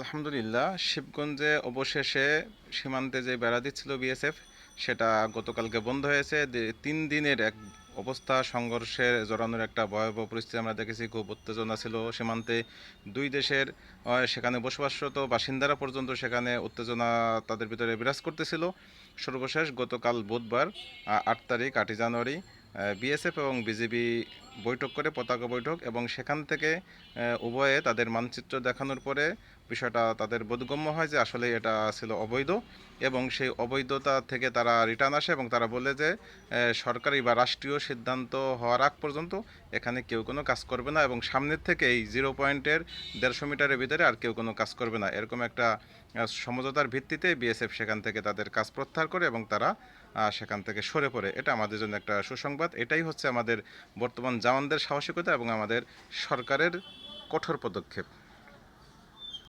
আলহামদুলিল্লাহ, শিবগঞ্জে অবশেষে সীমান্তে যে বেড়া দিচ্ছিল বিএসএফ, সেটা গতকালকে বন্ধ হয়েছে। 3 দিনের এক অবস্থা সংঘর্ষে জড়ানোর একটা ভয়াবহ পরিস্থিতি আমরা দেখেছি। খুব উত্তেজনা ছিল সীমান্তে। দুই দেশের সেখানে বসবাসরত বাসিন্দারা পর্যন্ত সেখানে উত্তেজনা তাদের ভিতরে বিরাজ করতেছিল। সর্বশেষ গতকাল বুধবার 8 তারিখ 8ই জানুয়ারি বিএসএফ এবং বিজিবি বৈঠক করে, পতাকা বৈঠক, এবং সেখান থেকে উভয়ে তাদের মানচিত্র দেখানোর পরে বিষয়টা তাদের বোধগম্য হয় যে আসলে এটা ছিল অবৈধ, এবং সেই অবৈধতা থেকে তারা রিটার্ন আসে এবং তারা বলে যে সরকারি বা রাষ্ট্রীয় সিদ্ধান্ত হওয়ার আগ পর্যন্ত এখানে কেউ কোনো কাজ করবে না, এবং সামনের থেকে এই 0 পয়েন্টের 150 মিটারের ভিতরে আর কেউ কোনো কাজ করবে না, এরকম একটা সমঝোতার ভিত্তিতে বিএসএফ সেখান থেকে তাদের কাজ প্রত্যাহার করে এবং তারা সেখান থেকে সরে পড়ে। এটা আমাদের জন্য একটা সুসংবাদ। এটাই হচ্ছে আমাদের বর্তমান জওয়ানদের সাহসিকতা এবং আমাদের সরকারের কঠোর পদক্ষেপ।